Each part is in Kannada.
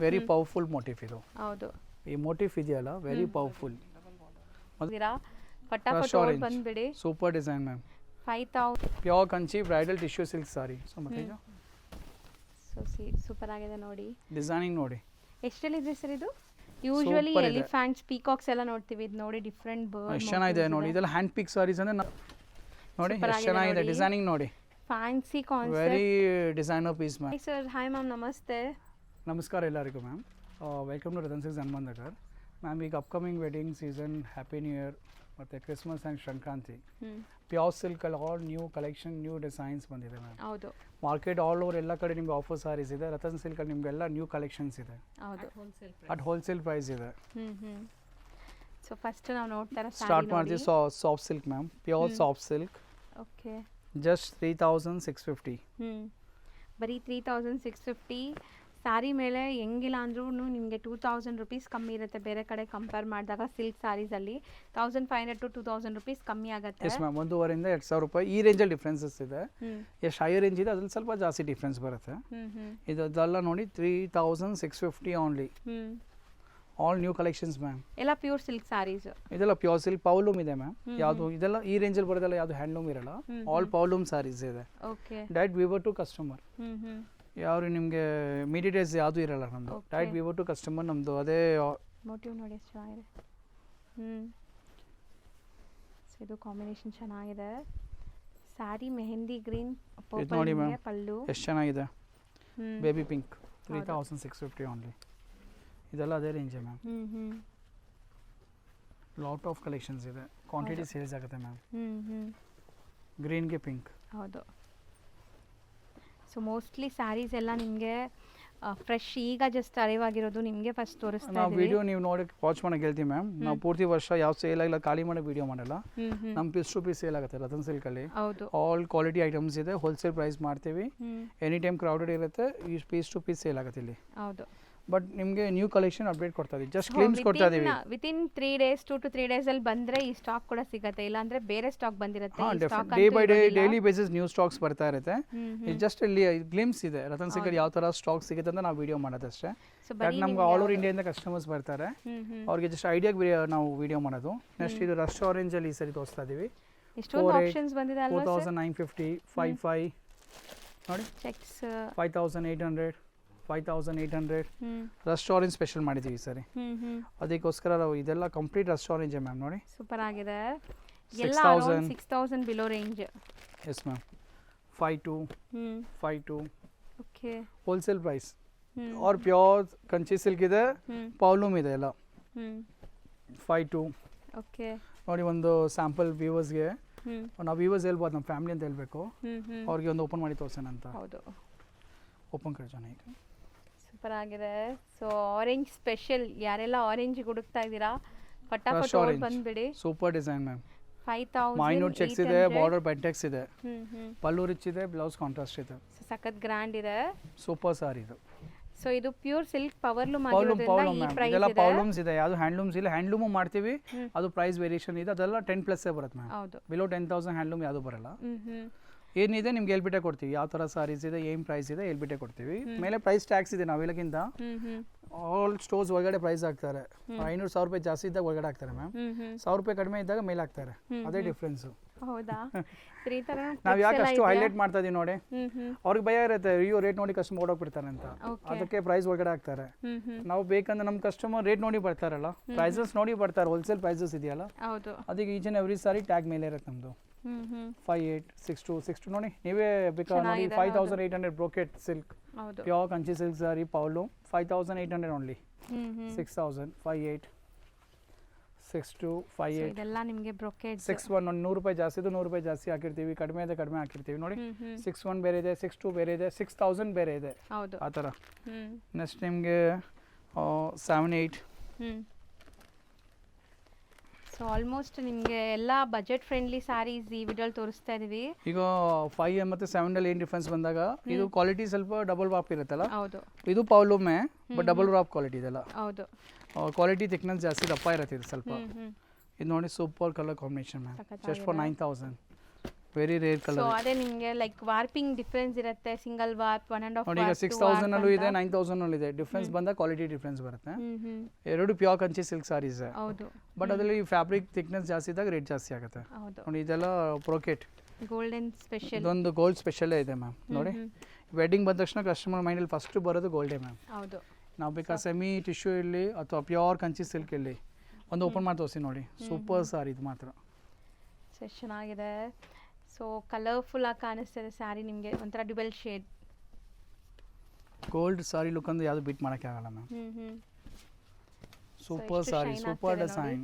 ವೆರಿ ಪವರ್ಫುಲ್ ಮೋಟಿಫ್ ಇದು. ಹೌದು, ಈ ಮೋಟಿಫ್ ಇದೆಯಲ್ಲ ವೆರಿ ಪವರ್ಫುಲ್. ಫಟಾಫಟ್ ಬಂದ್ಬಿಡಿ. Super design ma'am. 5000 pure Kanchi bridal tissue silk sari. So ಮತ್ತೆ ಇದು ಸೂಪರ್ ಆಗಿದೆ ನೋಡಿ. ಡಿಸೈನಿಂಗ್ ನೋಡಿ ಎಷ್ಟೆಲ್ಲ ಇದೆ ಸರ್ ಇದು? ಯೂಶುವಲಿ ಎಲಿಫೆಂಟ್ಸ್ ಪೀಕಾಕ್ಸ್ ಎಲ್ಲ ನೋಡ್ತೀವಿ, ಇದು ನೋಡಿ ಡಿಫರೆಂಟ್ ಬರ್ಡ್. ಎಷ್ಟು ಚೆನ್ನಾಗಿದೆ ನೋಡಿ. ಇದೆಲ್ಲ ಹ್ಯಾಂಡ್ ಪಿಕ್ ಸಾರೀಸ್ ಅಂದ್ರೆ ನೋಡಿ ಎಷ್ಟು ಚೆನ್ನಾಗಿದೆ ಡಿಸೈನಿಂಗ್ ನೋಡಿ. Fancy concept, very designer piece ma'am. Sir hi ma'am, ನಮಸ್ತೆ. ನಮಸ್ಕಾರ ಎಲ್ಲರಿಗೂ ma'am. Welcome to Ratan silks Hanumanthanagar ma'am. ಈಗ upcoming wedding season, happy new year ಮತ್ತು ಕ್ರಿಸ್ಮಸ್ ಆ್ಯಂಡ್ ಸಂಕ್ರಾಂತಿ, ಪ್ಯೂರ್ ಸಿಲ್ಕಲ್ಲಿ all new collection, new designs ಬಂದಿದೆ ಮ್ಯಾಮ್. ಹೌದು, ಮಾರ್ಕೆಟ್ ಆಲ್ ಓವರ್ ಎಲ್ಲ ಕಡೆ ನಿಮಗೆ ಆಫರ್ ಸಾರೀಸ್ ಇದೆ. ರತನ್ ಸಿಲ್ಕಲ್ಲಿ ನಿಮಗೆಲ್ಲ ನ್ಯೂ ಕಲೆಕ್ಷನ್ಸ್ ಇದೆ. ಹೌದು, ಅಟ್ ಹೋಲ್ಸೇಲ್ ಪ್ರೈಸ್ ಇದೆ. ಸೊ ಫಸ್ಟ್ ನಾವು ನೋಡ್ತಾರೆ ಸ್ಟಾರ್ಟ್ ಮಾಡ್ತೀವಿ. Soft silk ma'am, pure soft silk. Okay, just 3650. ಬರೀ 3650. ಸ್ಯಾರಿ ಮೇಲೆ ಹೆಂಗಿಲ್ಲ ಅಂದ್ರೂ ನಿಮಗೆ 2000 ರುಪೀಸ್ ಕಮ್ಮಿ ಇರುತ್ತೆ ಬೇರೆ ಕಡೆ ಕಂಪೇರ್ ಮಾಡಿದಾಗ. ಸಿಲ್ಕ್ ಸ್ಯಾರೀಸಲ್ಲಿ 1500 to 2000 ರುಪೀಸ್ ಕಮ್ಮಿ ಆಗುತ್ತೆ. ಎಸ್ ಮ್ಯಾಮ್, 1500 ರೂಪಾಯಿ ಈ ರೇಂಜಲ್ಲಿ ಡಿಫ್ರೆನ್ಸಸ್ ಇದೆ. ಎಷ್ಟು ಹೈಯರ್ ರೇಂಜ್ ಇದೆ ಅದ್ರಲ್ಲಿ ಸ್ವಲ್ಪ ಜಾಸ್ತಿ ಡಿಫ್ರೆನ್ಸ್ ಬರುತ್ತೆ. ಇದೆಲ್ಲ ನೋಡಿ 3650 only. All new collections ma'am. ಎಲ್ಲ ಪ್ಯೂರ್ ಸಿಲ್ಕ್ ಸ್ಯಾರೀಸ್. ಇದೆಲ್ಲ ಪ್ಯೂರ್ ಸಿಲ್ಕ್ ಪೌಲೂಮ್ ಇದೆ ಮ್ಯಾಮ್. ಯಾವುದು ಇದೆಲ್ಲ ಈ ರೇಂಜಲ್ಲಿ ಬರೋದಲ್ಲ, ಯಾವುದು ಹ್ಯಾಂಡ್ಲೂಮ್ ಇರಲ್ಲ. ಆಲ್ ಪೌಲೂಮ್ ಸ್ಯಾರೀಸ್ ಇದೆ. Okay, direct weaver to customer. ಯಾರು ನಿಮಗೆ ಮೀಡಿಯೇಟರ್ಸ್ ಯಾವುದು ಇರಲ್ಲ ನಮ್ಮದು. ಡೈರೆಕ್ಟ್ ವಿವರ್ ಟು ಕಸ್ಟಮರ್ ನಮ್ಮದು. ಅದೇ ಮೋಟಿವ್ ನೋಡಿ ಎಷ್ಟು ಚೆನ್ನಾಗಿದೆ. ಸೊ ಇದು ಕಾಂಬಿನೇಷನ್ ಚೆನ್ನಾಗಿದೆ. ಸ್ಯಾರಿ ಮೆಹಂದಿ ಗ್ರೀನ್ ನೋಡಿ ಮ್ಯಾಮ್, ಪಲ್ಲು ಎಷ್ಟು ಚೆನ್ನಾಗಿದೆ. Baby pink 3650 only. ಇದೆಲ್ಲ ಅದೇ range ma'am. Lot of collections ಇದೆ. ಕ್ವಾಂಟಿಟಿ ಸೇಲ್ಸ್ ಆಗುತ್ತೆ ಮ್ಯಾಮ್. ಗ್ರೀನ್ಗೆ ಪಿಂಕ್. ಹೌದು. ಸೊ ಮೋಸ್ಟ್ಲಿ ಸ್ಯಾರೀಸ್ ಎಲ್ಲ ನಿಮಗೆ ಫ್ರೆಶ್ ಈಗ ಜಸ್ಟ್ ಅರೈವ್ ಆಗಿರೋದು ನಿಮಗೆ ಫಸ್ಟ್ ತೋರಿಸ್ತಾ ನಾವು ವಿಡಿಯೋ ನೀವು ನೋಡಿ ವಾಚ್ ಮಾಡಕ್ಕೆ ಹೇಳ್ತೀವಿ ಮ್ಯಾಮ್. ನಾವು ಪೂರ್ತಿ ವರ್ಷ ಯಾವ ಸೇಲ್ ಆಗಿಲ್ಲ ಖಾಲಿ ಮಾಡೋ ವಿಡಿಯೋ ಮಾಡಲ್ಲ. ನಮ್ಮ ಪೀಸ್ ಟು ಪೀಸ್ ಸೇಲ್ ಆಗುತ್ತೆ ರತನ್ ಸಿಲ್ಕಲ್ಲಿ. ಹೌದು, ಆಲ್ ಕ್ವಾಲಿಟಿ ಐಟಮ್ಸ್ ಇದೆ. ಹೋಲ್ಸೇಲ್ ಪ್ರೈಸ್ ಮಾಡ್ತೀವಿ. ಎನಿ ಟೈಮ್ ಕ್ರೌಡೆಡ್ ಇರುತ್ತೆ. ಈ ಪೀಸ್ ಟು ಪೀಸ್ ಸೇಲ್ ಆಗುತ್ತೆ ಇಲ್ಲಿ. ಹೌದು, ಬಟ್ ನಿಮಗೆ ನ್ಯೂ ಕಲೆಕ್ಷನ್ ಅಪ್ಡೇಟ್ ಕೊಡ್ತಾ ಇದೀವಿ. ಜಸ್ಟ್ ಕ್ಲಿಮ್ಸ್ ಕೊಡ್ತಾ ಇದೀವಿ. ವಿತಿನ್ 3 days 2 to 3 days ಅಲ್ಲಿ ಬಂದ್ರೆ ಈ ಸ್ಟಾಕ್ ಕೂಡ ಸಿಗುತ್ತೆ. ಇಲ್ಲ ಅಂದ್ರೆ ಬೇರೆ ಸ್ಟಾಕ್ ಬಂದಿರುತ್ತೆ. Day by day daily basis new stocks ಬರ್ತಾ ಇರುತ್ತೆ. ಜಸ್ಟ್ ಇಲ್ಲಿ ಗ್ಲಿಮ್ಸ್ ಇದೆ ರತನ್ ಸಿಲ್ಕಲ್ಲಿ ಯಾವ ತರ ಸ್ಟಾಕ್ ಸಿಗುತ್ತೆ ಅಂತ ನಾವು ವಿಡಿಯೋ ಮಾಡೋದಷ್ಟೇ. ನಮ್ಗೆ ಆಲ್ ಓವರ್ ಇಂಡಿಯಾದಿಂದ ಕಸ್ಟಮರ್ಸ್ ಬರ್ತಾರೆ. ಅವ್ರಿಗೆ ಜಸ್ಟ್ ಐಡಿಯಾಗೆ ನಾವು ವಿಡಿಯೋ ಮಾಡೋದು. ನೆಕ್ಸ್ಟ್ ಇದು ರಶ್ ಆರೆಂಜ್ ಅಲ್ಲಿ ಈ ಸರಿ ತೋರಿಸ್ತಾ ಇದೀವಿ. ಎಷ್ಟೊಂದು ಆಪ್ಷನ್ಸ್ ಬಂದಿದೆ ಅಲ್ವಾ ಸರ್? 4950, 55 ನೋಡಿ, ಚೆಕ್ಸ್ 5800, 5800. ರೆಸ್ಟೋರೆಂಟ್ ಸ್ಪೆಷಲ್ ಮಾಡಿದ್ದೀವಿ ಸರಿ. ಅದಕ್ಕೋಸ್ಕರ ನಾವು ಇದೆಲ್ಲ ಕಂಪ್ಲೀಟ್ ರೆಸ್ಟೋರೆಂಟ್ ಮ್ಯಾಮ್ ನೋಡಿ. ಸೂಪರ್ ಆಗಿದೆ. ಎಲ್ಲ 6000 below range. Yes ma'am. 52. Okay, wholesale price. और ಪ್ಯೂರ್ ಕಂಚಿ ಸಿಲ್ಕ್ ಇದೆ, ಪೌಲೂಮ್ ಇದೆ ಎಲ್ಲ. 52. ಓಕೆ, ನೋಡಿ ಒಂದು ಸ್ಯಾಂಪಲ್ ವ್ಯೂವರ್ಸ್ಗೆ ನಾವು ವ್ಯೂವರ್ಸ್ ಹೇಳ್ಬೋದು, ನಮ್ಮ ಫ್ಯಾಮಿಲಿ ಅಂತ ಹೇಳ್ಬೇಕು. ಅವ್ರಿಗೆ ಒಂದು ಓಪನ್ ಮಾಡಿ ತೋರ್ಸೋಣ ಅಂತ. ಹೌದು, ಓಪನ್ ಕಳ್ಸೋಣ ಈಗ. ಸೂಪರ್ ಆಗಿದೆ. ಸೊ ಆರೆಂಜ್ ಸ್ಪೆಷಲ್, ಯಾರೆಲ್ಲ ಆರೆಂಜ್ ಹುಡುಕ್ತಾ ಇದ್ದೀರಾ ಫಟಾಫಟ್ ಬಂದ್ಬಿಡಿ. Super design ma'am. 5000 minute cheques ಇದೆ, ಬಾರ್ಡರ್ ಪೆಂಟೆಕ್ಸ್ ಇದೆ, ಪಲ್ಲು ರಿಚ್ ಇದೆ, ಬ್ಲೌಸ್ ಕಾಂಟ್ರಾಸ್ಟ್ ಇದೆ. ಸಖತ್ ಗ್ರ್ಯಾಂಡ್ ಇದೆ. ಸೂಪರ್ ಸಾರಿ ಇದು. ಸೊ ಇದು ಪ್ಯೂರ್ ಸಿಲ್ಕ್ ಪವರ್ಲೂಮ್ ಆಗಿರೋದ್ರಿಂದ ಈ ಪ್ರೈಸ್ ಇದೆಲ್ಲ ಪೌಲೂಮ್ಸ್ ಇದೆ. ಯಾವುದು ಹ್ಯಾಂಡ್ಲೂಮ್ಸ್ ಇಲ್ಲ. ಹ್ಯಾಂಡ್ಲೂಮ್ ಮಾಡ್ತೀವಿ, ಅದು ಪ್ರೈಸ್ ವೇರಿಯೇಷನ್ ಇದೆ. ಅದೆಲ್ಲ 10+ ಬರುತ್ತೆ ಮ್ಯಾಮ್. ಹೌದು, ಬಿಲೋ 10,000 ಹ್ಯಾಂಡ್ಲೂಮ್ ಯಾವುದು ಬರಲ್ಲ. ಏನಿದೆ ನಿಮ್ಗೆ ಹೇಳ್ಬಿಟ್ಟೆ ಕೊಡ್ತೀವಿ. ಯಾವ ಥರ ಸಾರೀಸ್ ಇದೆ, ಏನು ಪ್ರೈಸ್ ಇದೆ ಹೇಳ್ಬಿಟ್ಟೆ ಕೊಡ್ತೀವಿ. ಮೇಲೆ ಪ್ರೈಸ್ ಟ್ಯಾಕ್ಸ್ ಇದೆ. ನಾವು ಇಲ್ಲಕ್ಕಿಂತ ಆಲ್ ಸ್ಟೋರ್ಸ್ ಒಳಗಡೆ ಪ್ರೈಸ್ ಹಾಕ್ತಾರೆ. 500-1000 ರೂಪಾಯಿ ಜಾಸ್ತಿ ಇದ್ದಾಗ ಒಳಗಡೆ ಹಾಕ್ತಾರೆ ಮ್ಯಾಮ್. 1000 ರೂಪಾಯಿ ಕಡಿಮೆ ಇದ್ದಾಗ ಮೇಲೆ ಹಾಕ್ತಾರೆ. ಅದೇ ಡಿಫ್ರೆನ್ಸು. ಹೌದಾ? ನಾವು ಯಾಕೆ ಅಷ್ಟು ಹೈಲೈಟ್ ಮಾಡ್ತಾ ಇದೀವಿ ನೋಡಿ. ಅವ್ರಿಗೆ ಭಯ ಇರುತ್ತೆ, ಅಯ್ಯೋ ರೇಟ್ ನೋಡಿ ಕಸ್ಟಮರ್ ಓಡೋಗ್ಬಿಡ್ತಾರೆ ಅಂತ. ಅದಕ್ಕೆ ಪ್ರೈಸ್ ಒಳಗಡೆ ಹಾಕ್ತಾರೆ. ನಾವು ಬೇಕಂದ್ರೆ ನಮ್ಮ ಕಸ್ಟಮರ್ ರೇಟ್ ನೋಡಿ ಬರ್ತಾರಲ್ಲ, ಪ್ರೈಸಸ್ ನೋಡಿ ಬರ್ತಾರೆ. ಹೋಲ್ಸೇಲ್ ಪ್ರೈಸಸ್ ಇದೆಯಲ್ಲ, ಅದಕ್ಕೆ each and every sorry tag ಮೇಲೆ ಇರುತ್ತೆ ನಮ್ದು. 58, 62 ನೋಡಿ. ನೀವೇ ಬೇಕಾದ್ರೆ ನೋಡಿ. 5800 brocade silk, pure Kanchi silk sari ಪೌಲು 5800 ಓನ್ಲಿ. 6000, 58, 62, 58 ಇದೆಲ್ಲ ನಿಮಗೆ ಬ್ರೋಕೆಟ್. 61 100 ರೂಪಾಯಿ ಜಾಸ್ತಿ ಇದೆ, 100 ರೂಪಾಯಿ ಜಾಸ್ತಿ ಹಾಕಿರ್ತೀವಿ. ಕಡಿಮೆ ಇದೆ, ಕಡಿಮೆ ಹಾಕಿರ್ತೀವಿ ನೋಡಿ. 61 ಬೇರೆ ಇದೆ, 62 ಬೇರೆ ಇದೆ, 6000 ಬೇರೆ ಇದೆ. ಆ ಥರ. ನೆಕ್ಸ್ಟ್ ನಿಮಗೆ 7, 8. ಸೊ ಆಲ್ಮೋಸ್ಟ್ ನಿಮಗೆ ಎಲ್ಲ ಬಜೆಟ್ ಫ್ರೆಂಡ್ಲಿ ಸ್ಯಾರೀಸ್ ಈ ವಿಡಿಯೋಲಿ ತೋರಿಸ್ತಾ ಇದೀವಿ. ಈಗ 5 ಮತ್ತು 7 ಅಲ್ಲಿ ಏನು ಡಿಫ್ರೆನ್ಸ್ ಬಂದಾಗ ಇದು ಕ್ವಾಲಿಟಿ ಸ್ವಲ್ಪ ಡಬಲ್ ವಾಪ್ ಇರುತ್ತಲ್ಲ. ಹೌದು, ಇದು ಪೌಲೂಮೇ ಬಟ್ ಡಬಲ್ ವಾಪ್ ಕ್ವಾಲಿಟಿ ಇದೆಲ್ಲ. ಹೌದು, ಕ್ವಾಲಿಟಿ ಥಿಕ್ನೆಸ್ ಜಾಸ್ತಿ ದಪ್ಪ ಇರುತ್ತೆ ಇದು ಸ್ವಲ್ಪ. ಇದು ನೋಡಿ super colour combination ma'am. Just for 9000. Very rare so colour. ಅದೇ ನಿಮಗೆ ಲೈಕ್ ವಾರ್ಪಿಂಗ್ ಡಿಫ್ರೆನ್ಸ್ ಇರುತ್ತೆ, ಸಿಂಗಲ್ ವಾರ್ಪ್ 1.5 ನೋಡಿ ಈಗ 6000 ಅಲ್ಲೂ ಇದೆ 9000 ಅಲ್ಲೂ ಇದೆ. ಡಿಫ್ರೆನ್ಸ್ ಬಂದ ಕ್ವಾಲಿಟಿ ಡಿಫ್ರೆನ್ಸ್ ಬರುತ್ತೆ. ಎರಡು ಪ್ಯೂರ್ ಕಂಚಿ ಸಿಲ್ಕ್ ಸಾರೀಸ್. ಹೌದು. ಬಟ್ ಅದರಲ್ಲಿ ಫ್ಯಾಬ್ರಿಕ್ ಥಿಕ್ನೆಸ್ ಜಾಸ್ತಿ ಇದ್ದಾಗ ರೇಟ್ ಜಾಸ್ತಿ ಆಗುತ್ತೆ. ಹೌದು. ನೋಡಿ ಇದೆಲ್ಲ ಬ್ರೋಕೆಟ್, ಗೋಲ್ಡನ್ ಸ್ಪೆಷಲ್. ಇದೊಂದು ಗೋಲ್ಡ್ ಸ್ಪೆಷಲೇ ಇದೆ ಮ್ಯಾಮ್. ನೋಡಿ ವೆಡ್ಡಿಂಗ್ ಬಂದ ತಕ್ಷಣ ಕಸ್ಟಮರ್ ಮೈಂಡಲ್ಲಿ ಫಸ್ಟ್ ಬರೋದು ಗೋಲ್ಡೇ ಮ್ಯಾಮ್. ಹೌದು. ನಾವು ಬೇಕಾ ಸೆಮಿ ಟಿಶ್ಯೂ ಇರಲಿ ಅಥವಾ ಪ್ಯೂರ್ ಕಂಚಿ ಸಿಲ್ಕ್ ಇರಲಿ, ಒಂದು ಓಪನ್ ಮಾಡಿ ತೋರಿಸಿ ನೋಡಿ. ಸೂಪರ್ ಸಾರಿ ಇದು ಮಾತ್ರ. ಸೊ ಚೆನ್ನಾಗಿದೆ. ಸೊ ಕಲರ್ಫುಲ್ ಆಗಿ ಕಾಣಿಸ್ತಿದೆ ಸ್ಯಾರಿ, ನಿಮಗೆ ಒಂಥರ ಡ್ಯುಬಲ್ ಶೇಡ್. ಗೋಲ್ಡ್ ಸಾರಿ ಲುಕ್ ಅಂದ್ರೆ ಯಾವುದು ಬೀಟ್ ಮಾಡೋಕ್ಕೆ ಆಗಲ್ಲ ಮ್ಯಾಮ್. ಸೂಪರ್ ಸಾರಿ, ಸೂಪರ್ ಡಿಸೈನ್,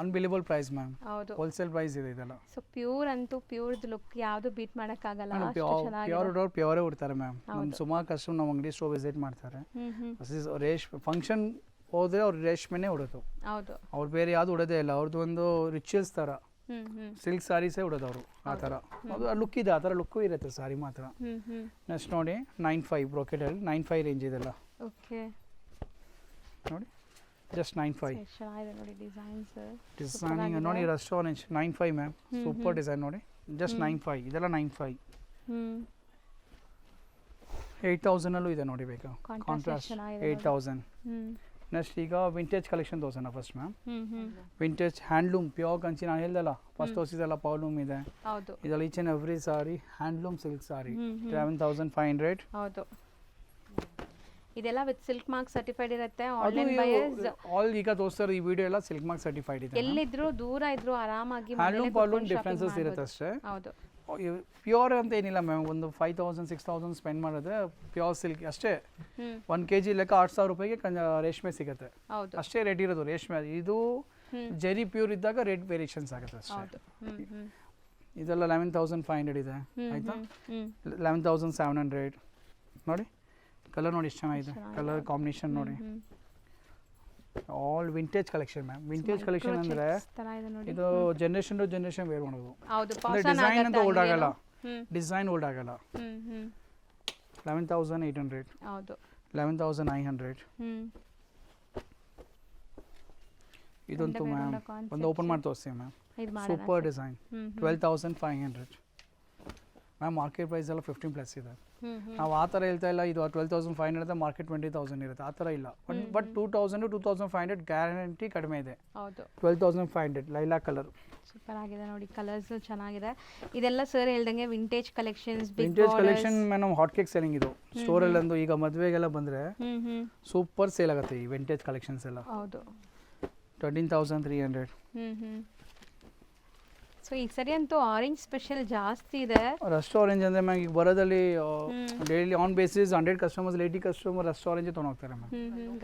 ಅನ್ಬಿಲಿಬಲ್ ಪ್ರೈಸ್ ಮ್ಯಾಮ್. ಹೌದು. ಹೋಲ್ಸೇಲ್ ಪ್ರೈಸ್ ಇದೆ ಇದೆಲ್ಲ. ಸೊ ಪ್ಯೂರ್ ಅಂತೂ ಪ್ಯೂರ್ದು ಲುಕ್ ಯಾವುದು ಬೀಟ್ ಮಾಡೋಕ್ಕಾಗಲ್ಲ. ಪ್ಯೂರೇ ಉಡ್ತಾರೆ ಮ್ಯಾಮ್. ನಮ್ಮ ಸುಮಾರು ಕಸ್ಟಮರ್ ನಮ್ಮ ಅಂಗಡಿ ಸ್ಟೋರ್ ವಿಸಿಟ್ ಮಾಡ್ತಾರೆ. ಫಂಕ್ಷನ್ ಹೋದ್ರೆ ಅವ್ರು ರೇಷ್ಮೆನೇ ಉಡೋದು. ಹೌದು. ಅವ್ರು ಬೇರೆ ಯಾವುದು ಉಡೋದೇ ಇಲ್ಲ. ಅವ್ರದ್ದು ಒಂದು ರಿಚುವಲ್ಸ್ ಥರ ಸಿಲ್ಕ್ ಸಾರೀಸೇ ಉಡೋದು ಅವರು. ಆ ಥರ ಅದು ಲುಕ್ ಇದೆ, ಆ ಥರ ಲುಕ್ಕು ಇರುತ್ತೆ ಸಾರಿ ಮಾತ್ರ. ನೆಕ್ಸ್ಟ್ ನೋಡಿ 95 ಬ್ರೋಕೆಟಲ್ಲಿ 95 ರೇಂಜ್ ಇದೆಲ್ಲ. ಓಕೆ. ನೋಡಿ ಜಸ್ಟ್ 95. ಚೆನ್ನಾಗಿದೆ ನೋಡಿ ಡಿಸೈನ್ಸ್. ಡಿಸೈನಿಂಗ್ ನೋಡಿ rust orange 95 ma'am. Super design ನೋಡಿ. ಜಸ್ಟ್ 95 ಇದೆಲ್ಲ 95. 8000 ಅಲ್ಲೂ ಇದೆ ನೋಡಿ ಬೇಕಾ ಕಾಂಟ್ರಾಸ್ಟ್ 8000. ನೆಕ್ಸ್ಟ್ ಈಗ ವಿಂಟೇಜ್ ಕಲೆಕ್ಷನ್ ತೋರ್ಸೋಣ first ma'am. Vintage handloom pure Kanchi ನಾನು ಹೇಳ್ದಲ್ಲ ಫಸ್ಟ್ ತೋರಿಸಿದಲ್ಲ ಪವರ್ಲೂಮ್ ಇದೆ. ಹೌದು. ಇದೆಲ್ಲ each and every sari handloom silk sari 7500. ಹೌದು. ಇದೆಲ್ಲ ವಿತ್ ಸಿಲ್ಕ್ ಮಾರ್ಕ್ ಸರ್ಟಿಫೈಡ್ ಇರುತ್ತೆ. ಆನ್ಲೈನ್ ಬಯರ್ಸ್ ಆಲ್ ಈಗ ತೋರಿಸ್ತಾರೆ ಈ ವಿಡಿಯೋ ಎಲ್ಲ ಸಿಲ್ಕ್ ಮಾರ್ಕ್ ಸರ್ಟಿಫೈಡ್ ಇದೆ. ಎಲ್ಲಿದ್ರು ದೂರ ಇದ್ರು ಆರಾಮಾಗಿ ಹ್ಯಾಂಡ್ಲೂಮ್ ಪವರ್ಲೂಮ್ ಡಿಫ್ರೆನ್ಸಸ್ ಇರುತ್ತೆ ಅಷ್ಟೇ. ಹೌದು. ಪ್ಯೂರ್ ಅಂತ ಏನಿಲ್ಲ ಮ್ಯಾಮ್. ಒಂದು 5000 6000 ಸ್ಪೆಂಡ್ ಮಾಡಿದ್ರೆ ಪ್ಯೂರ್ ಸಿಲ್ಕ್ ಅಷ್ಟೇ. 1 kg ಲೆಕ್ಕ 8000 ರೂಪಾಯಿಗೆ ರೇಷ್ಮೆ ಸಿಗುತ್ತೆ. ಹೌದು. ಅಷ್ಟೇ ರೇಟ್ ಇರೋದು ರೇಷ್ಮೆ. ಇದು ಜೆರಿ ಪ್ಯೂರ್ ಇದ್ದಾಗ ರೇಟ್ ವೇರಿಯೇಷನ್ಸ್ ಆಗುತ್ತೆ ಅಷ್ಟೇ. ಇದೆಲ್ಲ 11500 ಇದೆ ಆಯ್ತಾ. 11700 ನೋಡಿ. ಕಲರ್ ನೋಡಿ ಎಷ್ಟು ಚೆನ್ನಾಗಿದೆ, ಕಲರ್ ಕಾಂಬಿನೇಷನ್ ನೋಡಿ. All vintage collection ma'am. Vintage collection ಅಂದ್ರೆ ಇದು ಜನರೇಷನ್ ಟು ಜನರೇಷನ್ ವೇರ್ ಮಾಡೋದು. ಡಿಸೈನ್ ಅಂತ ಓಲ್ಡ್ ಆಗಲ್ಲ, ಡಿಸೈನ್ ಓಲ್ಡ್ ಆಗಲ್ಲ. 11800. ಹೌದು. 11900. ಇದಂತೂ ಮ್ಯಾಮ್ ಒಂದು ಓಪನ್ ಮಾಡಿ ತೋರಿಸ್ತೀವಿ ma'am. Super design 12500 ma'am. Market price ಎಲ್ಲ 15+ ಇದೆ. ನಾವು ಆ ಥರ ಹೇಳ್ತಾ ಇಲ್ಲ. ಇದು 12500 ಇದೆ, ಮಾರ್ಕೆಟ್ 20000 ಇರುತ್ತೆ, ಆ ಥರ ಇಲ್ಲ. ಬಟ್ 2000 to 2500 ಗ್ಯಾರಂಟಿ ಕಡಿಮೆ ಇದೆ. ಹೌದು. 12500 ಲೈಲಾಕ್ ಕಲರ್ ಸೂಪರ್ ಆಗಿದೆ ನೋಡಿ. ಕಲರ್ಸ್ ಚೆನ್ನಾಗಿದೆ. ಇದೆಲ್ಲ ಸರ್ ಹೇಳ್ದಂಗೆ vintage collections. Vintage collection madam hot cake selling ಇದು ಸ್ಟೋರಲ್ಲಿ. ಒಂದು ಈಗ ಮದುವೆಗೆಲ್ಲ ಬಂದರೆ ಸೂಪರ್ ಸೇಲ್ ಆಗುತ್ತೆ ಈ ವಿಂಟೇಜ್ ಕಲೆಕ್ಷನ್ಸ್ ಎಲ್ಲ. ಹೌದು. 13300. ಸೊ ಈ ಸರಿ ಅಂತೂ ಆರೆಂಜ್ ಸ್ಪೆಷಲ್ ಜಾಸ್ತಿ ಇದೆ. ರಸ್ಟ್ ಆರೆಂಜ್ ಅಂದರೆ ಮ್ಯಾಮ್ ಈಗ ಬರೋದಲ್ಲಿ daily on basis 100 customers 80 customer rust orange ತೊಗೊಂಡೋಗ್ತಾರೆ ಮ್ಯಾಮ್.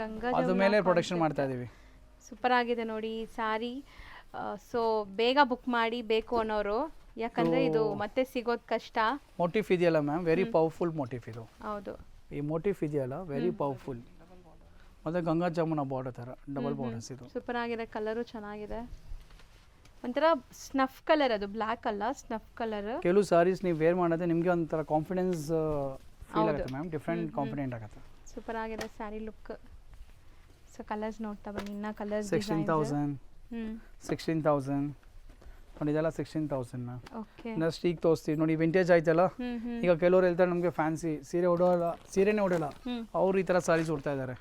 ಗಂಗಾ ಅದ್ರ ಮೇಲೆ ಪ್ರೊಡಕ್ಷನ್ ಮಾಡ್ತಾ ಇದೀವಿ. ಸೂಪರ್ ಆಗಿದೆ ನೋಡಿ ಸ್ಯಾರಿ. ಸೊ ಬೇಗ ಬುಕ್ ಮಾಡಿ ಬೇಕು ಅನ್ನೋರು, ಯಾಕಂದ್ರೆ ಇದು ಮತ್ತೆ ಸಿಗೋದು ಕಷ್ಟ. ಮೋಟಿಫ್ ಇದೆಯಲ್ಲ ಮ್ಯಾಮ್, ವೆರಿ ಪವರ್ಫುಲ್ ಮೋಟಿಫ್ ಇದು. ಹೌದು. ಈ ಮೋಟಿಫ್ ಇದೆಯಲ್ಲ ವೆರಿ ಪವರ್ಫುಲ್. ಮತ್ತೆ ಗಂಗಾ ಜಮುನಾ ಬಾರ್ಡರ್ ಥರ ಡಬಲ್ ಬಾರ್ಡರ್ಸ್ ಇದು. ಸೂಪರ್ ಆಗಿದೆ. ಕಲರು ಚೆನ್ನಾಗಿದೆ. ಒಂಥರ ಸ್ನಫ್ ಕಲರ್, ಅದು ಬ್ಲ್ಯಾಕ್ ಅಲ್ಲ, ಸ್ನಫ್ ಕಲರ್. ಕೆಲವು ಸಾರೀಸ್ ನೀವು ವೇರ್ ಮಾಡಿದ್ರೆ ನಿಮಗೆ ಒಂಥರ ಕಾನ್ಫಿಡೆನ್ಸ್ ಫೀಲ್ ಆಗುತ್ತೆ ಮ್ಯಾಮ್. ಡಿಫ್ರೆಂಟ್ ಕಾನ್ಫಿಡೆಂಟ್ ಆಗುತ್ತೆ. ಸೂಪರ್ ಆಗಿದೆ ಸ್ಯಾರಿ ಲುಕ್. ಸೊ ಕಲರ್ಸ್ ನೋಡ್ತಾ ಬನ್ನಿ. ಇನ್ನ ಕಲರ್ಸ್ 16000 16000 ನೋಡಿ. ಇದೆಲ್ಲ 16000 ಮ್ಯಾಮ್. ಓಕೆ. ನೆಕ್ಸ್ಟ್ ಈಗ ತೋರಿಸ್ತೀವಿ ನೋಡಿ. ವಿಂಟೇಜ್ ಆಯ್ತಲ್ಲ. ಈಗ ಕೆಲವರು ಹೇಳ್ತಾರೆ ನಮಗೆ ಫ್ಯಾನ್ಸಿ ಸೀರೆ ಉಡೋಲ್ಲ, ಸೀರೆನೇ ಉಡೋಲ್ಲ, ಅವ್ರು ಈ ಥರ ಸಾರೀಸ್ ಉಡ್ತಾ ಇದ್ದಾರೆ.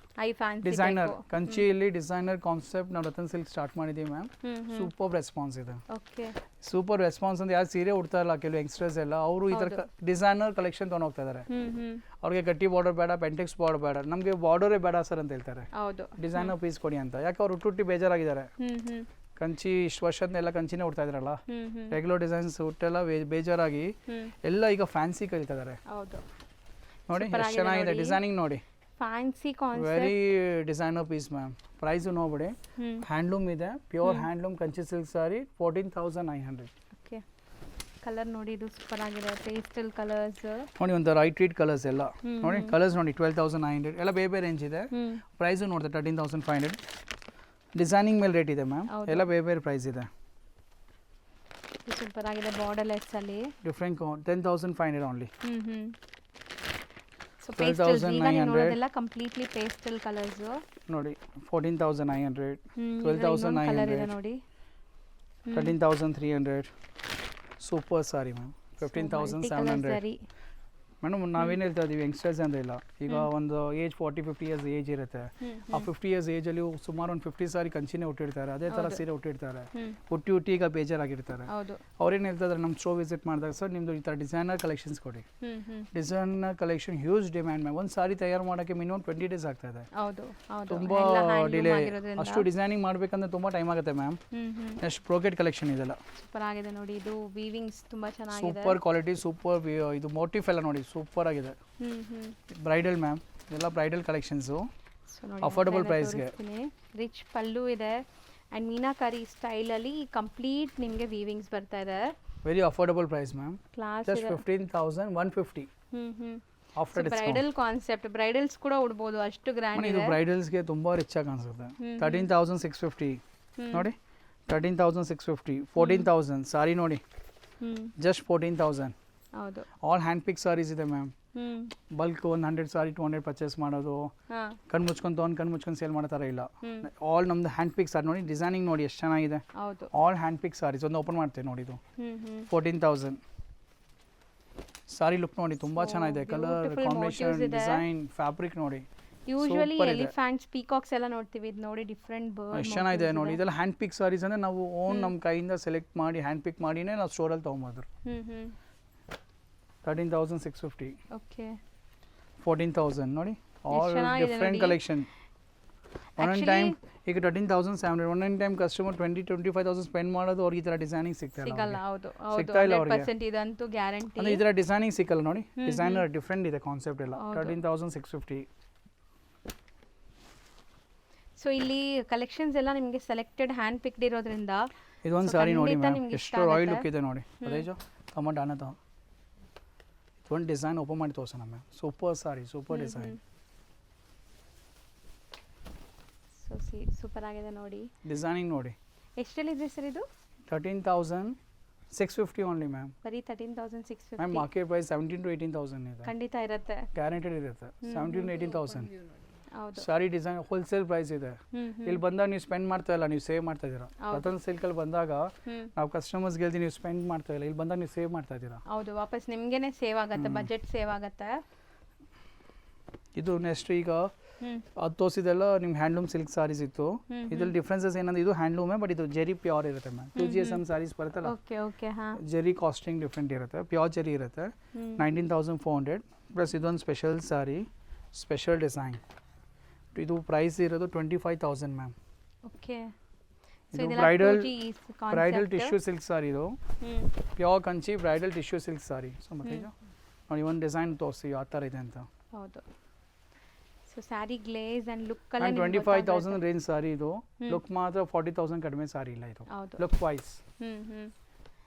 ಡಿಸೈನರ್ ಕಂಚಿಯಲ್ಲಿ ಡಿಸೈನರ್ ಕಾನ್ಸೆಪ್ಟ್ ನಾವು ರತನ್ ಸಿಲ್ಕ್ ಸ್ಟಾರ್ಟ್ ಮಾಡಿದ್ದೀವಿ ಮ್ಯಾಮ್. ಸೂಪರ್ ರೆಸ್ಪಾನ್ಸ್ ಇದೆ. ಸೂಪರ್ ರೆಸ್ಪಾನ್ಸ್ ಅಂದ್ರೆ ಯಾರು ಸೀರೆ ಉಡ್ತಾ ಇಲ್ಲ ಕೆಲವು ಯಂಗ್ಸ್ಟರ್ಸ್ ಎಲ್ಲ, ಅವರು ಈ ಥರ ಡಿಸೈನರ್ ಕಲೆಕ್ಷನ್ ತೊಗೊಂಡು ಹೋಗ್ತಾ ಇದ್ದಾರೆ. ಅವ್ರಿಗೆ ಗಟ್ಟಿ ಬಾರ್ಡರ್ ಬೇಡ, ಪೆಂಟೆಕ್ಸ್ ಬಾರ್ಡರ್ ಬೇಡ, ನಮಗೆ ಬಾರ್ಡರೇ ಬೇಡ ಸರ್ ಅಂತ ಹೇಳ್ತಾರೆ. ಡಿಸೈನರ್ ಪೀಸ್ ಕೊಡಿ ಅಂತ. ಯಾಕೆ ಅವ್ರು ಹುಟ್ಟುಟ್ಟಿ ಬೇಜಾರಾಗಿದ್ದಾರೆ. ಕಂಚಿ ಇಷ್ಟು ವರ್ಷದನ್ನೆಲ್ಲ ಕಂಚಿನೇ ಉಡ್ತಾ ಇದ್ರಲ್ಲ, ರೆಗ್ಯುಲರ್ ಡಿಸೈನ್ಸ್ ಹುಟ್ಟೆಲ್ಲ ಬೇಜಾರಾಗಿ ಎಲ್ಲ ಈಗ ಫ್ಯಾನ್ಸಿ ಕಲಿತಾ ಇದ್ದಾರೆ. ನೋಡಿ ಎಷ್ಟು ಚೆನ್ನಾಗಿದೆ ಡಿಸೈನಿಂಗ್ ನೋಡಿ. Fancy concept, very designer piece ma'am. Price ನೋಡ್ಬಿಡಿ. ಹ್ಯಾಂಡ್ಲೂಮ್ ಇದೆ, pure handloom Kanchi silk sari 14900. Okay. Colour ನೋಡಿ, ಇದು ಸೂಪರ್ ಆಗಿದೆ. ಪೇಸ್ಟಲ್ ಕಲರ್ಸ್ ನೋಡಿ, ಒಂಥರ ಲೈಟ್ ವೇಟ್ ಕಲರ್ಸ್ ಎಲ್ಲ ನೋಡಿ. ಕಲರ್ಸ್ ನೋಡಿ 12900 ಎಲ್ಲ ಬೇರೆ ಬೇರೆ ರೇಂಜ್ ಇದೆ. ಪ್ರೈಸು ನೋಡಿದೆ 13500. ಡಿಸೈನಿಂಗ್ ಮೇಲೆ ರೇಟ್ ಇದೆ ಮ್ಯಾಮ್. ಎಲ್ಲ ಬೇರೆ ಬೇರೆ ಪ್ರೈಸ್ ಇದೆ. ಸೂಪರ್ ಆಗಿದೆ. ಬಾರ್ಡರ್ಲೆಸ್ ಅಲ್ಲಿ ಡಿಫರೆಂಟ್ 10500 ಓನ್ಲಿ. ಸೊ ಪೇಸ್ಟಲ್ಸ್ ಈಗ ನೀವು ನೋಡೋದೆಲ್ಲ ಕಂಪ್ಲೀಟ್ಲಿ ಪೇಸ್ಟಲ್ ಕಲರ್ಸ್ ನೋಡಿ. 14900, 12900 ಕಲರ್ ಇದೆ ನೋಡಿ. 13300. Super sorry ma'am 15,700. ಸರಿ ಮೇಡಮ್ ನಾವೇನು ಹೇಳ್ತಾ ಇದ್ದೀವಿ ಯಂಗ್ಸ್ಟರ್ಸ್ ಅಂತ ಇಲ್ಲ, ಈಗ ಒಂದು ಏಜ್ 40-50 ಇಯರ್ಸ್ ಏಜ್ ಇರುತ್ತೆ. ಆ 50 ಇಯರ್ಸ್ ಏಜಲ್ಲಿ ಸುಮಾರು ಒಂದು 50 ಸಾರಿ ಕಂಚಿನೇ ಹುಟ್ಟಿರ್ತಾರೆ, ಅದೇ ಥರ ಸೀರೆ ಹುಟ್ಟಿರ್ತಾರೆ. ಹುಟ್ಟಿ ಈಗ ಬೇಜಾರಾಗಿರ್ತಾರೆ. ಹೌದು ಅವ್ರೇನು ಹೇಳ್ತಾರೆ ನಮ್ಮ ಶೋ ವಿಸಿಟ್ ಮಾಡಿದಾಗ ಸರ್ ನಿಮ್ಮದು ಈ ಥರ ಡಿಸೈನರ್ ಕಲೆಕ್ಷನ್ಸ್ ಕೊಡಿ. Designer collection huge demand ma'am. ಒಂದು ಸಾರಿ ತಯಾರು ಮಾಡೋಕ್ಕೆ ಮಿನಿಮಮ್ 20 ಡೇಸ್ ಆಗ್ತಾಯಿದೆ. ಹೌದು ಹೌದು ತುಂಬ ಡಿಲೇ. ಅಷ್ಟು ಡಿಸೈನಿಂಗ್ ಮಾಡಬೇಕಂದ್ರೆ ತುಂಬ ಟೈಮ್ ಆಗುತ್ತೆ ಮ್ಯಾಮ್. ನೆಕ್ಸ್ಟ್ ಬ್ರೋಕೆಟ್ ಕಲೆಕ್ಷನ್ ಇದೆಲ್ಲ ಸೂಪರ್ ಆಗಿದೆ ನೋಡಿ, ಇದು ವೀವಿಂಗ್ಸ್ ತುಂಬಾ ಚೆನ್ನಾಗಿದೆ. ಸೂಪರ್ ಕ್ವಾಲಿಟಿ, ಸೂಪರ್ ಇದು ಮೋಟಿಫ್ ಎಲ್ಲ ನೋಡಿ ಸೂಪರ್ ಆಗಿದೆ. ಬ್ರೈಡಲ್ ಮ್ಯಾಮ್, ಇದೆಲ್ಲ ಬ್ರೈಡಲ್ ಕಲೆಕ್ಷನ್ಸು, ಅಫೋರ್ಡಬಲ್ ಪ್ರೈಸ್ಗೆ. ರಿಚ್ ಪಲ್ಲು ಇದೆ ಆ್ಯಂಡ್ ಮೀನಾಕಾರಿ ಸ್ಟೈಲಲ್ಲಿ ಕಂಪ್ಲೀಟ್ ನಿಮಗೆ ವೀವಿಂಗ್ಸ್ ಬರ್ತಾ ಇದೆ. Very affordable price ma'am. Class just 15,150 after discount. Bridal concept, bridals ಕೂಡ ಉಡ್ಬೋದು, ಅಷ್ಟು ಗ್ರ್ಯಾಂಡ್ ಇದು ಇದೆ. ಬ್ರೈಡಲ್ಸ್ಗೆ ತುಂಬ ರಿಚ್ ಆಗಿ ಕಾಣಿಸುತ್ತೆ. 13,650 ನೋಡಿ, 13,650, 14,000 ಸಾರಿ ನೋಡಿ, ಜಸ್ಟ್ 14,000. ಹೌದು ಆಲ್ ಹ್ಯಾಂಡ್ ಪಿಕ್ ಸಾರೀಸ್ ಇದೆ ಮ್ಯಾಮ್. ಬಲ್ಕ್ ಒಂದು 100 ಸಾರಿ 200 ಪರ್ಚೇಸ್ ಮಾಡೋದು, ಕಣ್ಣು ಮುಚ್ಕೊಂಡು ತೊಗೊಂಡು ಕಣ್ಣು ಮುಚ್ಕೊಂಡು ಸೇಲ್ ಮಾಡೋ ಥರ ಇಲ್ಲ. ಆಲ್ ನಮ್ದು ಹ್ಯಾಂಡ್ ಪಿಕ್ ಸಾರಿ ನೋಡಿ, ಡಿಸೈನಿಂಗ್ ನೋಡಿ ಎಷ್ಟು ಚೆನ್ನಾಗಿದೆ. ಹೌದು ಆಲ್ ಹ್ಯಾಂಡ್ ಪಿಕ್ ಸಾರೀಸ್. ಒಂದು ಓಪನ್ ಮಾಡ್ತೇವೆ ನೋಡಿ, ಇದು 14,000 ಸಾರಿ. ಲುಕ್ ನೋಡಿ ತುಂಬ ಚೆನ್ನಾಗಿದೆ, ಕಲರ್ ಕಾಂಬಿನೇಷನ್, ಡಿಸೈನ್, ಫ್ಯಾಬ್ರಿಕ್ ನೋಡಿ. ಯೂಶುವಲಿ ಎಲಿಫೆಂಟ್ಸ್ ಪೀಕಾಕ್ಸ್ ಎಲ್ಲ ನೋಡ್ತೀವಿ, ಇದು ನೋಡಿ ಡಿಫ್ರೆಂಟ್ ಬರ್ಡ್. ಎಷ್ಟು ಚೆನ್ನಾಗಿದೆ ನೋಡಿ. ಇದೆಲ್ಲ ಹ್ಯಾಂಡ್ ಪಿಕ್ ಸಾರೀಸ್ ಅಂದರೆ ನಾವು ಓನ್ ನಮ್ಮ ಕೈಯಿಂದ ಸೆಲೆಕ್ಟ್ ಮಾಡಿ ಹ್ಯಾಂಡ್ ಪಿಕ್ ಮಾಡಿನೇ ನಾವು ಸ್ಟೋರಲ್ಲಿ ತೊಗೊಂಬೋದ್ರು. 13,650. ಓಕೆ 14,000 ನೋಡಿ, ಆಲ್ ಡಿಫ್ರೆಂಟ್ ಕಲೆಕ್ಷನ್. ಒಂದೊಂದು ಟೈಮ್ ಈಗ 13,700 ಒಂದೊಂದು ಟೈಮ್ ಕಸ್ಟಮರ್ 20-25,000 ಸ್ಪೆಂಡ್ ಮಾಡೋದು ಅವ್ರಿಗೆ ಈ ಥರ ಡಿಸೈನಿಂಗ್ ಸಿಗ್ತಾ ಸಿಗಲ್ಲ. ಹೌದು ಹೌದು, ಸಿಗ್ತಾ ಇಲ್ಲ ಅವ್ರಿಗೆ. 100% ಇದಂತೂ ಗ್ಯಾರಂಟಿ. ಅಂದರೆ ಈ ಥರ ಡಿಸೈನಿಂಗ್ ಸಿಕ್ಕಲ್ಲ ನೋಡಿ. ಡಿಸೈನರ್ ಡಿಫ್ರೆಂಟ್ ಇದೆ ಕಾನ್ಸೆಪ್ಟ್ ಎಲ್ಲ. 13,650. ಸೊ ಇಲ್ಲಿ ಕಲೆಕ್ಷನ್ಸ್ ಎಲ್ಲ ನಿಮಗೆ ಸೆಲೆಕ್ಟೆಡ್ ಹ್ಯಾಂಡ್ ಪಿಕ್ಡ್ ಇರೋದ್ರಿಂದ ಇದೊಂದು ಸಾರಿ ನೋಡಿ ಮ್ಯಾಮ್, ಎಷ್ಟು ರಾಯಲ್ ಲುಕ್ ಇದೆ ನೋಡಿ. ಅದೇ ಜೋ ಟೊಮಟೊ ಅನ್ನತ ಒಂದು ಡಿಸೈನ್ ಓಪನ್ ಮಾಡಿ ತೋರ್ಸೋಣ ಮ್ಯಾಮ್. ಸೂಪರ್ ಸಾರಿ, ಸೂಪರ್ ಡಿಸೈನ್. ಸೊ ಸೂಪರ್ ಆಗಿದೆ ನೋಡಿ, ಡಿಸೈನಿಂಗ್ ನೋಡಿ. ಎಷ್ಟಲ್ಲಿದೆ ಸರ್ ಇದು? 13,650 ಓನ್ಲಿ ಮ್ಯಾಮ್. ಬರೀ 13,650 ಮ್ಯಾಮ್. ಮಾರ್ಕೆಟ್ ಪ್ರೈಸ್ 17,000-18,000 ಇದೆ. ಖಂಡಿತ ಇರುತ್ತೆ, ಗ್ಯಾರಂಟೆಡ್ ಇರುತ್ತೆ. 17,000-18,000 ಹೌದು. ಸಾರಿ ಡಿಸೈನ್ ಹೋಲ್ಸೇಲ್ ಪ್ರೈಸ್ ಇದೆ. ಇಲ್ಲಿ ಬಂದಾಗ ನೀವು ಸ್ಪೆಂಡ್ ಮಾಡ್ತಾ ಇಲ್ಲ, ನೀವು ಸೇವ್ ಮಾಡ್ತಾ ಇದ್ದೀರಾ. ರತನ್ ಸಿಲ್ಕಲ್ಲಿ ಬಂದಾಗ ನಾವು ಕಸ್ಟಮರ್ಸ್ಗೆ ಹೇಳ್ತೀವಿ ನೀವು ಸ್ಪೆಂಡ್ ಮಾಡ್ತಾ ಇಲ್ಲ, ಇಲ್ಲಿ ಬಂದಾಗ ನೀವು ಸೇವ್ ಮಾಡ್ತಾ ಇದ್ದೀರಾ. ಹೌದು, ವಾಪಸ್ ನಿಮ್ಗೇನೆ ಸೇವ್ ಆಗುತ್ತೆ, ಬಜೆಟ್ ಸೇವ್ ಆಗುತ್ತೆ. ಇದು ನೆಕ್ಸ್ಟ್ ಈಗ ಅದು ತೋರಿಸಿದೆಲ್ಲ ನಿಮ್ಗೆ ಹ್ಯಾಂಡ್ಲೂಮ್ ಸಿಲ್ಕ್ ಸಾರೀಸ್ ಇತ್ತು. ಇದ್ರಲ್ಲಿ ಡಿಫ್ರೆನ್ಸಸ್ ಏನಂದ್ರೆ ಇದು ಹ್ಯಾಂಡ್ಲೂಮೇ, ಬಟ್ ಇದು ಜೆರಿ ಪ್ಯೂರ್ ಇರುತ್ತೆ ಮ್ಯಾಮ್. 2GSM ಸಾರೀಸ್ ಬರುತ್ತಲ್ಲ, ಓಕೆ ಓಕೆ, ಹಾಂ, ಜೆರಿ ಕಾಸ್ಟಿಂಗ್ ಡಿಫ್ರೆಂಟ್ ಇರುತ್ತೆ. ಪ್ಯೂರ್ ಜೆರಿ ಇರುತ್ತೆ. 19,400 ಪ್ಲಸ್ ಇದೊಂದು ಸ್ಪೆಷಲ್ ಸಾರಿ, ಸ್ಪೆಷಲ್ ಡಿಸೈನ್. ಇದು ಪ್ರೈಸ್ ಇರೋದು 25,000 ಮ್ಯಾಮ್. ಓಕೆ. ಇದು ಬ್ರೈಡಲ್ ಟಿಶ್ಯೂ ಸಿಲ್ಕ್ ಸಾರಿ. ಇದು pure Kanchi bridal tissue silk sari. So ಮತ್ತೆ ನೋಡಿ ಒಂದು ಡಿಸೈನ್ ತೋರಿಸಿ ಯಾವ ಥರ ಇದೆ ಅಂತ. ಹೌದು. So sari glaze and look ಎಲ್ಲ 25,000 ರೇಂಜ್ ಸಾರಿ. ಇದು ಲುಕ್ ಮಾತ್ರ 40,000 ಕಡಿಮೆ ಸಾರಿ ಇಲ್ಲ ಇದು. ಲುಕ್ ವೈಸ್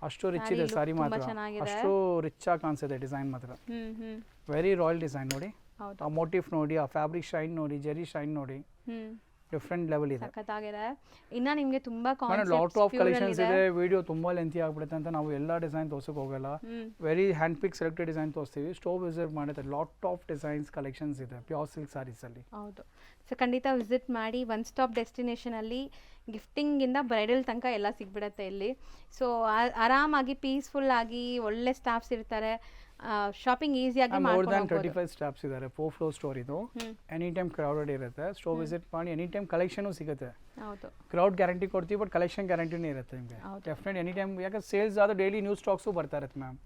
ಅಷ್ಟು ರಿಚ್ ಇದೆ ಸಾರಿ ಮಾತ್ರ, ಅಷ್ಟು ರಿಚ್ ಆಗಿ ಕಾಣಿಸುತ್ತೆ ಡಿಸೈನ್ ಮಾತ್ರ. ವೆರಿ ರಾಯಲ್ ಡಿಸೈನ್ ನೋಡಿ. ಆ ಮೋಟಿಫ್ ನೋಡಿ, ಆ ಫ್ಯಾಬ್ರಿಕ್ ಶೈನ್ ನೋಡಿ, ಜೆರಿ ಶೈನ್ ನೋಡಿ, ಡಿಫ್ರೆಂಟ್ ಲೆವೆಲ್ ಇದೆ. ಸಖತ್ತಾಗಿದೆ. ಇನ್ನ ನಿಮಗೆ ತುಂಬಾ ಲಾಟ್ ಆಫ್ ಕಲೆಕ್ಷನ್ಸ್ ಇದೆ. ವಿಡಿಯೋ ತುಂಬಾ ಲೆಂತಿ ಆಗ್ಬಿಡುತ್ತೆ ಅಂತ ನಾವು ಎಲ್ಲ ಡಿಸೈನ್ ತೋರ್ಸಕ್ಕೆ ಹೋಗಲ್ಲ. ವೆರಿ ಹ್ಯಾಂಡ್ ಪಿಕ್ ಸೆಲೆಕ್ಟೆಡ್ ಡಿಸೈನ್ ತೋರಿಸ್ತೀವಿ. ಸ್ಟೋವ್ ವಿಸಿಟ್ ಮಾಡುತ್ತೆ, ಲಾಟ್ ಆಫ್ ಡಿಸೈನ್ಸ್ ಕಲೆಕ್ಷನ್ಸ್ ಇದೆ ಪ್ಯೂರ್ ಸಿಲ್ಕ್ ಸಾರೀಸ್ ಅಲ್ಲಿ. ಹೌದು. ಸೊ ಖಂಡಿತ ವಿಸಿಟ್ ಮಾಡಿ. ಒನ್ ಸ್ಟಾಪ್ ಡೆಸ್ಟಿನೇಷನ್ ಅಲ್ಲಿ ಗಿಫ್ಟಿಂಗ್ ಇಂದ ಬ್ರೈಡಲ್ ತನಕ ಎಲ್ಲ ಸಿಗ್ಬಿಡುತ್ತೆ ಇಲ್ಲಿ. ಸೊ ಆರಾಮಾಗಿ ಪೀಸ್ಫುಲ್ ಆಗಿ ಒಳ್ಳೆ ಸ್ಟಾಫ್ಸ್ ಇರ್ತಾರೆ, ಶಾಪಿಂಗ್ ಈಸಿಯಾಗಿ ಮೋರ್ ದ್ಯಾನ್ 35 ಸ್ಟಾಫ್ಸ್ ಇದ್ದಾರೆ. 4 ಫ್ಲೋರ್ ಸ್ಟೋರ್ ಇದು. ಎನಿ ಟೈಮ್ ಕ್ರೌಡೆಡ್ ಇರುತ್ತೆ. ಸ್ಟೋರ್ ವಿಸಿಟ್ ಮಾಡಿ, ಎನಿ ಟೈಮ್ ಕಲೆಕ್ಷನು ಸಿಗುತ್ತೆ. ಹೌದು. ಕ್ರೌಡ್ ಗ್ಯಾರಂಟಿ ಕೊಡ್ತೀವಿ, ಬಟ್ ಕಲೆಕ್ಷನ್ ಗ್ಯಾರಂಟಿನೇ ಇರುತ್ತೆ ನಿಮಗೆ ಡೆಫಿನೆಟ್ ಎನಿ ಟೈಮ್. ಯಾಕಂದ್ರೆ ಸೇಲ್ಸ್ ಆದ ಡೈಲಿ ನ್ಯೂ ಸ್ಟಾಕ್ಸು ಬರ್ತಾ ಇರುತ್ತೆ ಮ್ಯಾಮ್.